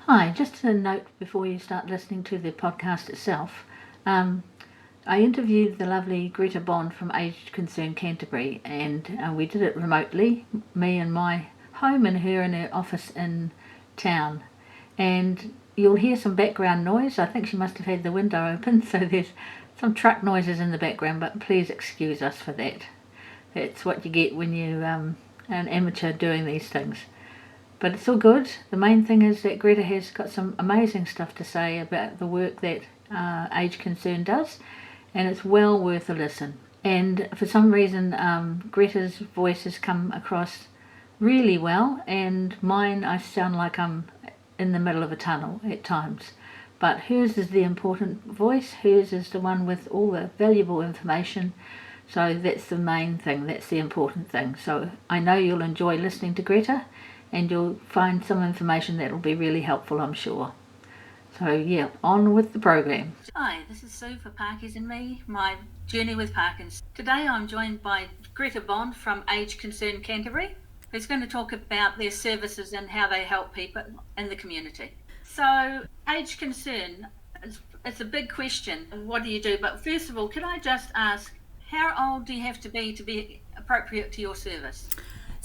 Hi, just a note before you start listening to the podcast itself. I interviewed the lovely Greta Bond from Aged Concern Canterbury, and we did it remotely, me in my home and her in her office in town. And you'll hear some background noise. I think she must have had the window open, so there's some truck noises in the background, but please excuse us for that. That's what you get when you're an amateur doing these things. But it's all good. The main thing is that Greta has got some amazing stuff to say about the work that Age Concern does, and it's well worth a listen. And for some reason, Greta's voice has come across really well, and mine, I sound like I'm in the middle of a tunnel at times. But hers is the important voice, hers is the one with all the valuable information. So that's the main thing, that's the important thing. So I know you'll enjoy listening to Greta, and you'll find some information that will be really helpful, I'm sure. So yeah, on with the program. Hi, this is Sue for Parkies and Me, my journey with Parkinson's. Today I'm joined by Greta Bond from Age Concern Canterbury, who's going to talk about their services and how they help people in the community. So Age Concern, it's a big question, what do you do? But first of all, can I just ask, how old do you have to be appropriate to your service?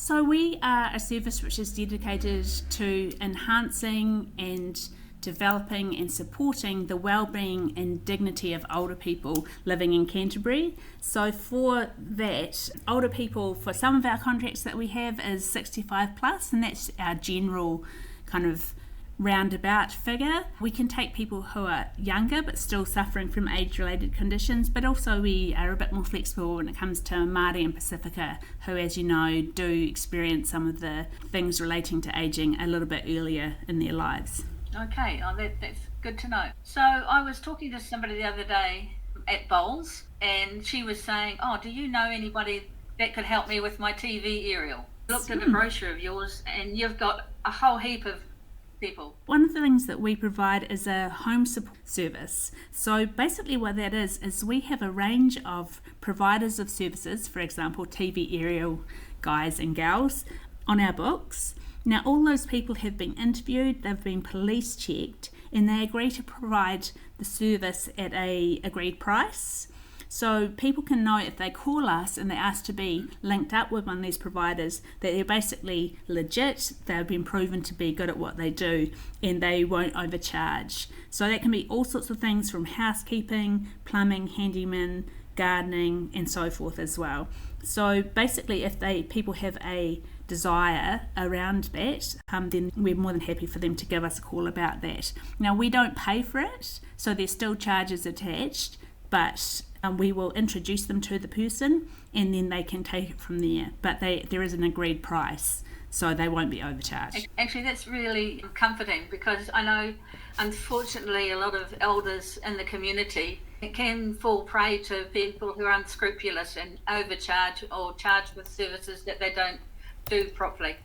So we are a service which is dedicated to enhancing and developing and supporting the well-being and dignity of older people living in Canterbury. So for that, older people, for some of our contracts that we have is 65 plus, and that's our general kind of roundabout figure. We can take people who are younger but still suffering from age-related conditions, but also we are a bit more flexible when it comes to Māori and Pacifica, who, as you know, do experience some of the things relating to ageing a little bit earlier in their lives. Okay, that's good to know. So I was talking to somebody the other day at Bowls, and she was saying, do you know anybody that could help me with my TV aerial? I looked at a brochure of yours, and you've got a whole heap of people. One of the things that we provide is a home support service. So basically what that is we have a range of providers of services, for example, TV aerial guys and gals, on our books. Now all those people have been interviewed, they've been police checked, and they agree to provide the service at a agreed price. So people can know if they call us and they ask to be linked up with one of these providers that they're basically legit, they've been proven to be good at what they do, and they won't overcharge. So that can be all sorts of things from housekeeping, plumbing, handyman, gardening, and so forth as well. So basically if people have a desire around that, then we're more than happy for them to give us a call about that. Now we don't pay for it, so there's still charges attached, but we will introduce them to the person and then they can take it from there. But there is an agreed price, so they won't be overcharged. Actually, that's really comforting, because I know, unfortunately, a lot of elders in the community can fall prey to people who are unscrupulous and overcharge or charge with services that they don't do properly.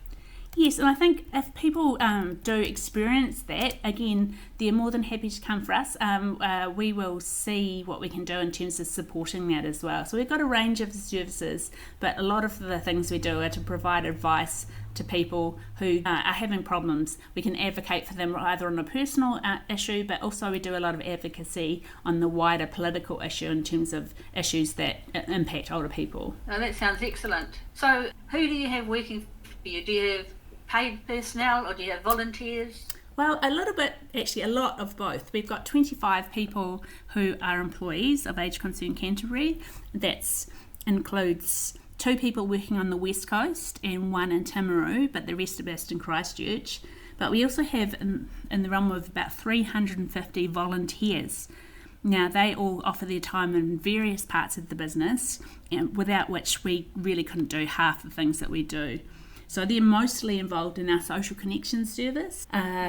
Yes, and I think if people do experience that, again, they're more than happy to come for us. We will see what we can do in terms of supporting that as well. So we've got a range of services, but a lot of the things we do are to provide advice to people who are having problems. We can advocate for them either on a personal issue, but also we do a lot of advocacy on the wider political issue in terms of issues that impact older people. Oh, that sounds excellent. So who do you have working for you? Do you have paid personnel or do you have volunteers? Well, a lot of both. We've got 25 people who are employees of Age Concern Canterbury. That includes 2 people working on the West Coast and 1 in Timaru, but the rest are based in Christchurch. But we also have in the realm of about 350 volunteers. Now, they all offer their time in various parts of the business, and without which we really couldn't do half the things that we do. So they're mostly involved in our social connections service.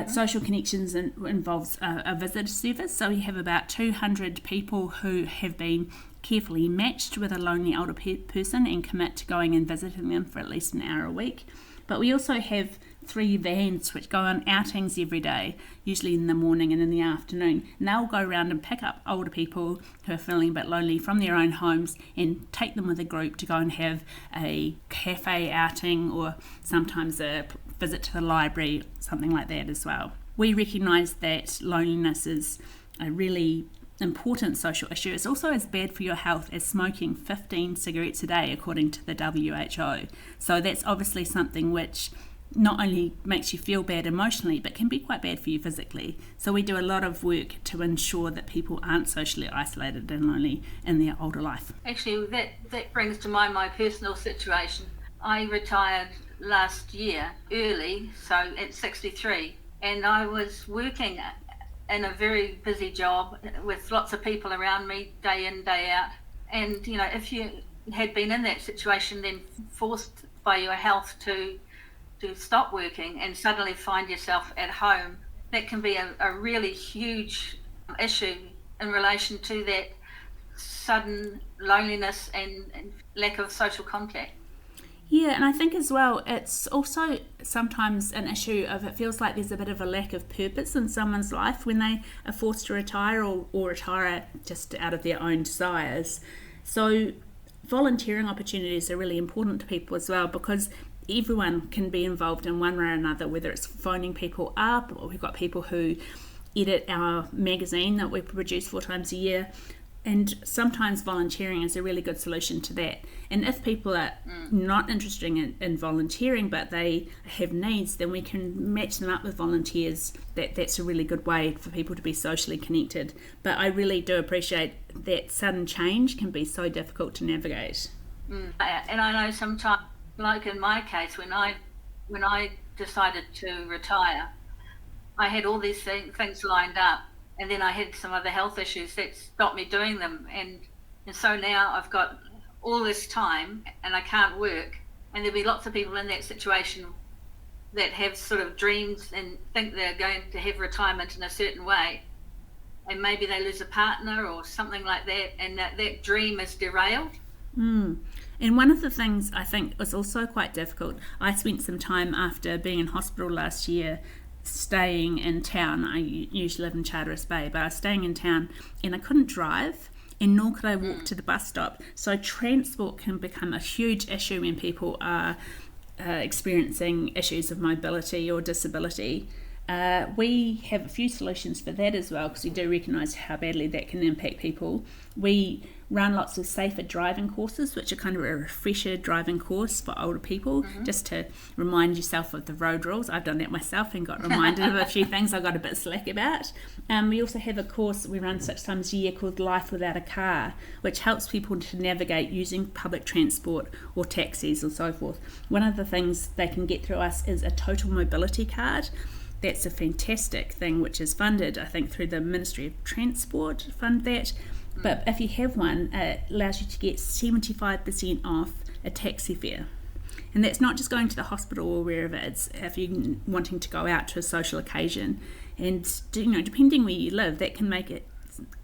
Social connections involves a visitor service. So we have about 200 people who have been carefully matched with a lonely older person and commit to going and visiting them for at least an hour a week. But we also have 3 vans which go on outings every day, usually in the morning and in the afternoon. And they'll go around and pick up older people who are feeling a bit lonely from their own homes and take them with a group to go and have a cafe outing or sometimes a visit to the library, something like that as well. we recognise that loneliness is a really important social issue. It's also as bad for your health as smoking 15 cigarettes a day, according to the WHO. So that's obviously something which not only makes you feel bad emotionally, but can be quite bad for you physically. So we do a lot of work to ensure that people aren't socially isolated and lonely in their older life. Actually, that brings to mind my personal situation. I retired last year early, so at 63, and I was working in a very busy job with lots of people around me day in, day out. And, you know, if you had been in that situation, then forced by your health to stop working and suddenly find yourself at home, that can be a really huge issue in relation to that sudden loneliness and lack of social contact. Yeah, and I think as well, it's also sometimes an issue of it feels like there's a bit of a lack of purpose in someone's life when they are forced to retire or retire just out of their own desires. So volunteering opportunities are really important to people as well, because everyone can be involved in one way or another, whether it's phoning people up, or we've got people who edit our magazine that we produce 4 times a year, and sometimes volunteering is a really good solution to that. And if people are not interested in volunteering but they have needs, then we can match them up with volunteers. That's a really good way for people to be socially connected. But I really do appreciate that sudden change can be so difficult to navigate. And I know sometimes, like in my case, when I decided to retire, I had all these things lined up, and then I had some other health issues that stopped me doing them, and so now I've got all this time and I can't work. And there'll be lots of people in that situation that have sort of dreams and think they're going to have retirement in a certain way, and maybe they lose a partner or something like that, and that dream is derailed. And one of the things I think was also quite difficult, I spent some time after being in hospital last year staying in town. I usually live in Charteris Bay, but I was staying in town and I couldn't drive, and nor could I walk to the bus stop. So transport can become a huge issue when people are experiencing issues of mobility or disability. We have a few solutions for that as well, because we do recognise how badly that can impact people. We run lots of safer driving courses, which are kind of a refresher driving course for older people, just to remind yourself of the road rules. I've done that myself and got reminded of a few things I got a bit slack about. We also have a course we run 6 times a year called Life Without a Car, which helps people to navigate using public transport or taxis and so forth. One of the things they can get through us is a total mobility card. That's a fantastic thing, which is funded, I think, through the Ministry of Transport, fund that. But if you have one, it allows you to get 75% off a taxi fare. And that's not just going to the hospital or wherever, it's if you're wanting to go out to a social occasion. And, you know, depending where you live, that can make it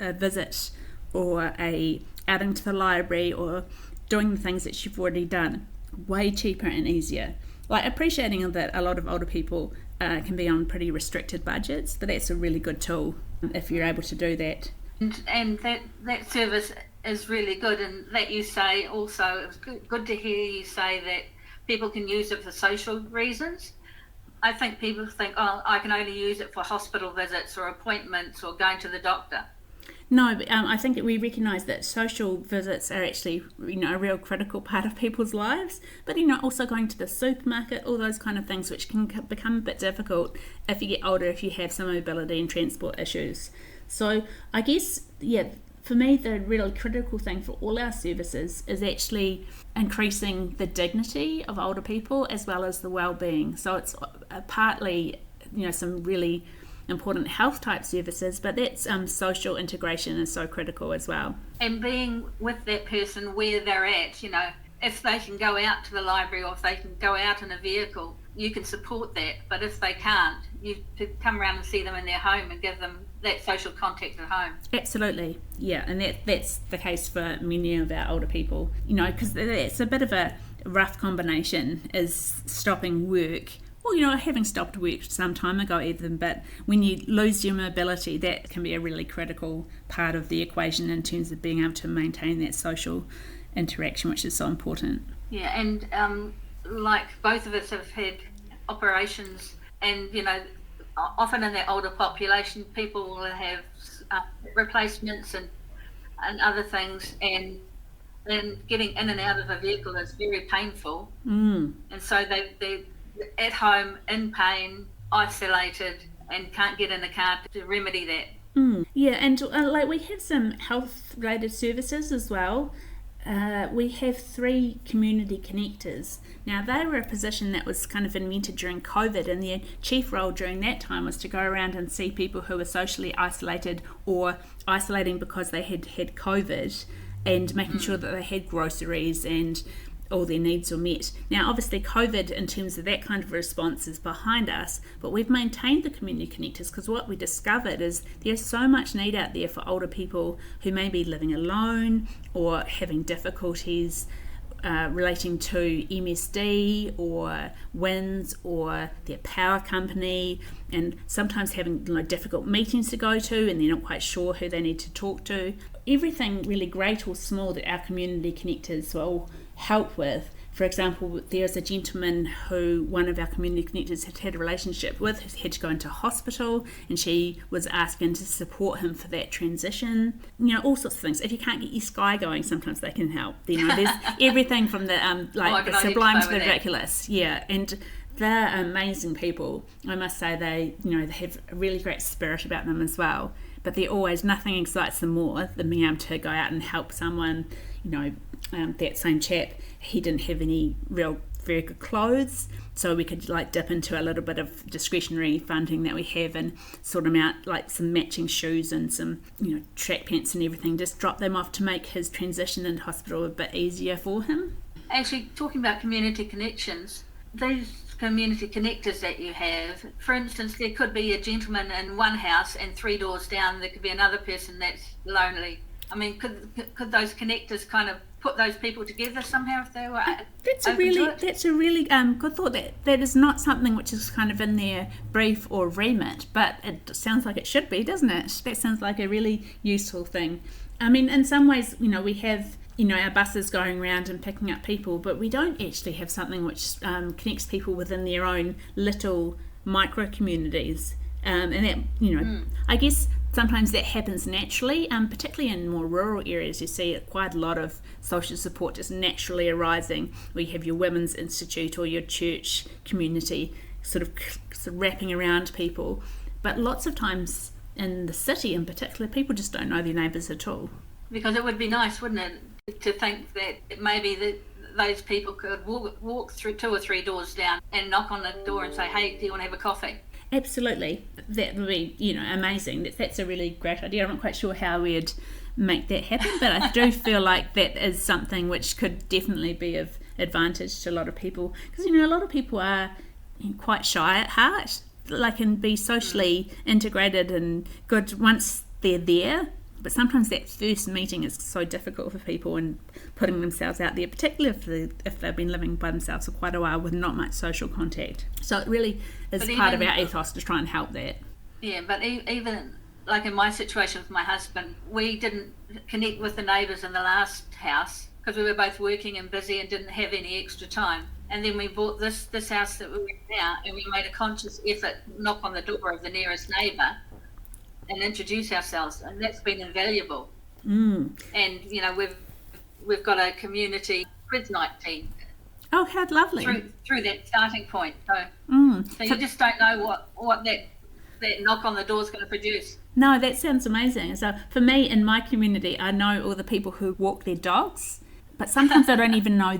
a visit or a outing to the library or doing the things that you've already done way cheaper and easier. Like, appreciating that a lot of older people can be on pretty restricted budgets, but that's a really good tool if you're able to do that. And that service is really good, and that you say also, it's good to hear you say that people can use it for social reasons. I think people think, oh, I can only use it for hospital visits or appointments or going to the doctor. No, but I think that we recognise that social visits are actually, you know, a real critical part of people's lives. But, you know, also going to the supermarket, all those kind of things, which can become a bit difficult if you get older, if you have some mobility and transport issues. So I guess, yeah, for me, the really critical thing for all our services is actually increasing the dignity of older people as well as the well-being. So it's partly, you know, some really important health type services, but that's social integration is so critical as well. And being with that person where they're at, you know, if they can go out to the library or if they can go out in a vehicle, you can support that. But if they can't, you could come around and see them in their home and give them that social contact at home. Absolutely, yeah, and that's the case for many of our older people, you know, because it's a bit of a rough combination, is stopping work. Well, you know, having stopped work some time ago even, but when you lose your mobility, that can be a really critical part of the equation in terms of being able to maintain that social interaction, which is so important. Yeah, and like both of us have had operations, and, you know, often in the older population, people will have replacements and other things, and then getting in and out of a vehicle is very painful. And so they're at home in pain, isolated, and can't get in the car to remedy that. Yeah, and like we have some health-related services as well. We have 3 community connectors. Now, they were a position that was kind of invented during COVID, and their chief role during that time was to go around and see people who were socially isolated or isolating because they had had COVID, and making sure that they had groceries and all their needs were met. Now, obviously, COVID, in terms of that kind of response, is behind us, but we've maintained the community connectors because what we discovered is there's so much need out there for older people who may be living alone or having difficulties relating to MSD or WINS or their power company, and sometimes having difficult meetings to go to and they're not quite sure who they need to talk to. Everything really great or small that our community connectors will help with. For example, there's a gentleman who one of our community connectors had a relationship with, who had to go into hospital, and she was asking to support him for that transition. All sorts of things. If you can't get your Sky going, sometimes they can help. There's everything from the the sublime to the ridiculous. Yeah, and they're amazing people. I must say they have a really great spirit about them as well. But they're always, nothing excites them more than being able to go out and help someone. That same chap, he didn't have any very good clothes, so we could dip into a little bit of discretionary funding that we have and sort him out some matching shoes and some track pants and everything, just drop them off to make his transition into hospital a bit easier for him. Actually, talking about community connections, these community connectors that you have, for instance, there could be a gentleman in one house and 3 doors down there could be another person that's lonely. I mean, could those connectors kind of put those people together somehow if they were That's a really good thought. That is not something which is kind of in their brief or remit, but it sounds like it should be, doesn't it? That sounds like a really useful thing. I mean, in some ways, we have our buses going around and picking up people, but we don't actually have something which connects people within their own little micro communities. And that, I guess sometimes that happens naturally, particularly in more rural areas. You see quite a lot of social support just naturally arising, where you have your women's institute or your church community sort of wrapping around people. But lots of times in the city in particular, people just don't know their neighbours at all. Because it would be nice, wouldn't it, to think that maybe those people could walk through 2 or 3 doors down and knock on the door and say, hey, do you want to have a coffee? Absolutely. That would be, amazing. That's a really great idea. I'm not quite sure how we'd make that happen, but I do feel like that is something which could definitely be of advantage to a lot of people. Because, a lot of people are quite shy at heart, and be socially integrated and good once they're there. But sometimes that first meeting is so difficult for people, and putting themselves out there, particularly if they've been living by themselves for quite a while with not much social contact. So it really is part of our ethos to try and help that. Yeah, but even like in my situation with my husband, we didn't connect with the neighbours in the last house because we were both working and busy and didn't have any extra time. And then we bought this house that we're in now, and we made a conscious effort to knock on the door of the nearest neighbour and introduce ourselves, and that's been invaluable. And we've got a community quiz night team. Oh, how lovely! Through that starting point, so you just don't know what that knock on the door is going to produce. No, that sounds amazing. So for me, in my community, I know all the people who walk their dogs, but sometimes I don't even know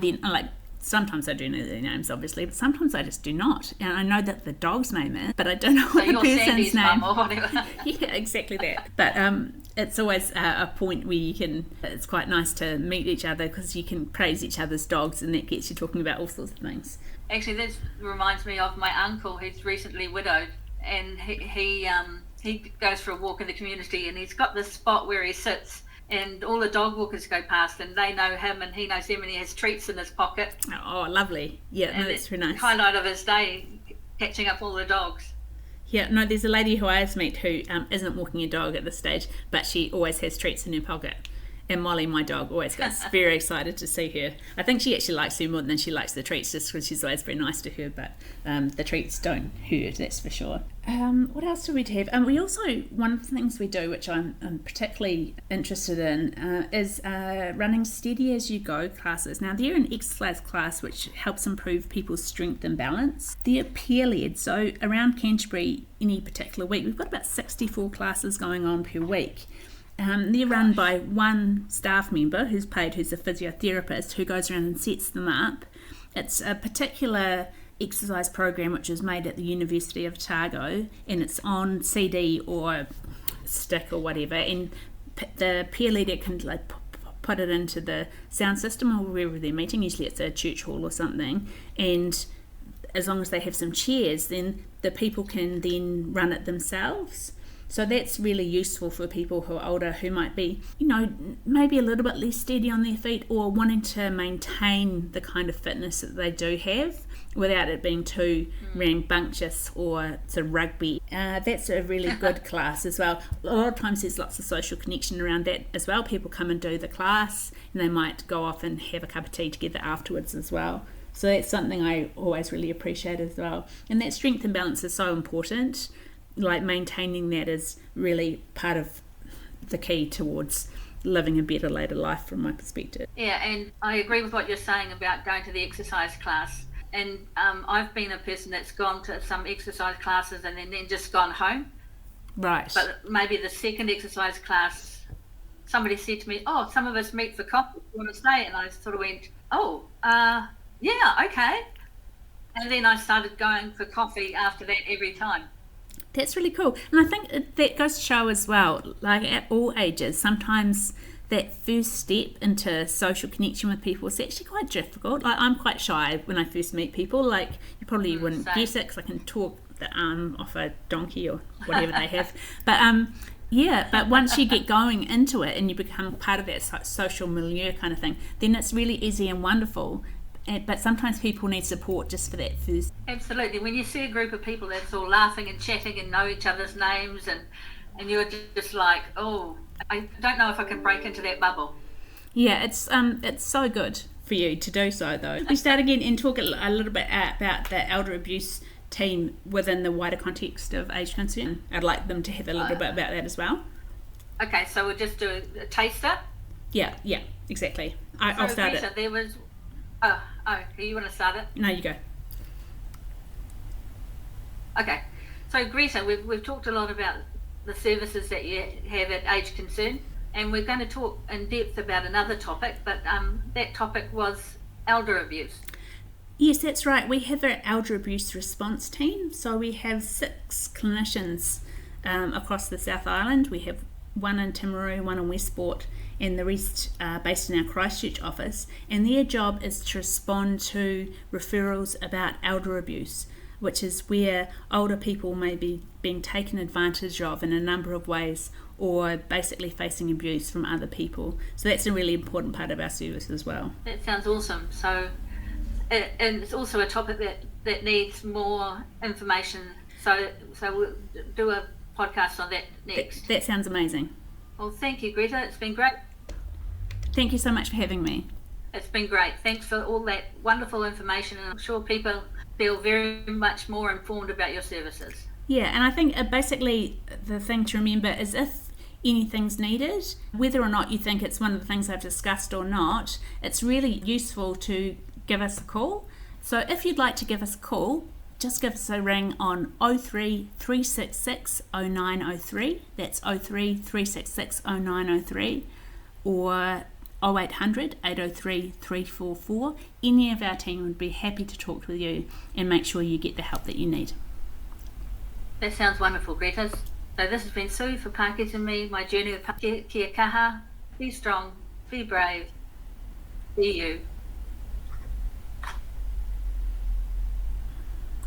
sometimes I do know their names, obviously, but sometimes I just do not. And I know that the dog's name is, but I don't know what the person's Sandy's name. Mum or whatever. Yeah, exactly that. But it's always a point where it's quite nice to meet each other because you can praise each other's dogs, and that gets you talking about all sorts of things. Actually, this reminds me of my uncle who's recently widowed, and he goes for a walk in the community, and he's got this spot where he sits, and all the dog walkers go past, and they know him, and he knows them, and he has treats in his pocket. Oh, lovely. Yeah, no, that's very nice. Highlight of his day, catching up all the dogs. Yeah, no, there's a lady who I always meet who isn't walking a dog at this stage, but she always has treats in her pocket. And Molly, my dog, always gets very excited to see her. I think she actually likes her more than she likes the treats, just because she's always very nice to her, but the treats don't hurt, that's for sure. What else do we have? We also, one of the things we do, which I'm particularly interested in, is running steady as you go classes. Now, they're an exercise class which helps improve people's strength and balance. They're peer-led, so around Canterbury any particular week, we've got about 64 classes going on per week. They're run by one staff member who's a physiotherapist, who goes around and sets them up. It's a particular exercise program which is made at the University of Otago, and it's on CD or stick or whatever, and the peer leader can put it into the sound system or wherever they're meeting. Usually it's a church hall or something, and as long as they have some chairs, then the people can then run it themselves. So that's really useful for people who are older, who might be, maybe a little bit less steady on their feet, or wanting to maintain the kind of fitness that they do have without it being too rambunctious or sort of rugby. That's a really good class as well. A lot of times there's lots of social connection around that as well. People come and do the class, and they might go off and have a cup of tea together afterwards as well. So that's something I always really appreciate as well. And that strength and balance is so important. Like maintaining that is really part of the key towards living a better later life from my perspective. Yeah, and I agree with what you're saying about going to the exercise class. And I've been a person that's gone to some exercise classes and then just gone home. Right. But maybe the second exercise class, somebody said to me, "Oh, some of us meet for coffee. Do you want to stay?" And I sort of went, yeah, okay. And then I started going for coffee after that every time. That's really cool. And I think that goes to show as well, like at all ages, sometimes that first step into social connection with people is actually quite difficult. Like, I'm quite shy when I first meet people. Like, you probably wouldn't guess it because I can talk the arm off a donkey or whatever they have. But once you get going into it and you become part of that social milieu kind of thing, then it's really easy and wonderful. But sometimes people need support just for that first. Absolutely. When you see a group of people that's all laughing and chatting and know each other's names, and you're just like, oh, I don't know if I can break into that bubble. Yeah, it's so good for you to do so, though. We start again and talk a little bit about the elder abuse team within the wider context of age concern. I'd like them to have a little bit about that as well. Okay, so we'll just do a taster. Yeah, exactly. I'll start Greta, it. there was. Oh, you want to start it? No, you go. Okay, so Greta, we've talked a lot about the services that you have at Age Concern, and we're going to talk in depth about another topic, but that topic was elder abuse. Yes, that's right. We have our elder abuse response team. So we have 6 clinicians across the South Island. We have one in Timaru, one in Westport, and the rest based in our Christchurch office, and their job is to respond to referrals about elder abuse, which is where older people may be being taken advantage of in a number of ways, or basically facing abuse from other people. So that's a really important part of our service as well. That sounds awesome. So, and it's also a topic that needs more information, so we'll do a podcast on that next. That sounds amazing. Well, thank you, Greta. It's been great. Thank you so much for having me. It's been great. Thanks for all that wonderful information, and I'm sure people feel very much more informed about your services. Yeah, and I think basically the thing to remember is if anything's needed, whether or not you think it's one of the things I've discussed or not, it's really useful to give us a call. So if you'd like to give us a call, just give us a ring on 03 366 0903. That's 03 366 0903, or 0800 803 344. Any of our team would be happy to talk with you and make sure you get the help that you need. That sounds wonderful, Greta. So this has been Sue for Pākehā and me, my journey with Kia kaha. Be strong, be brave, be you.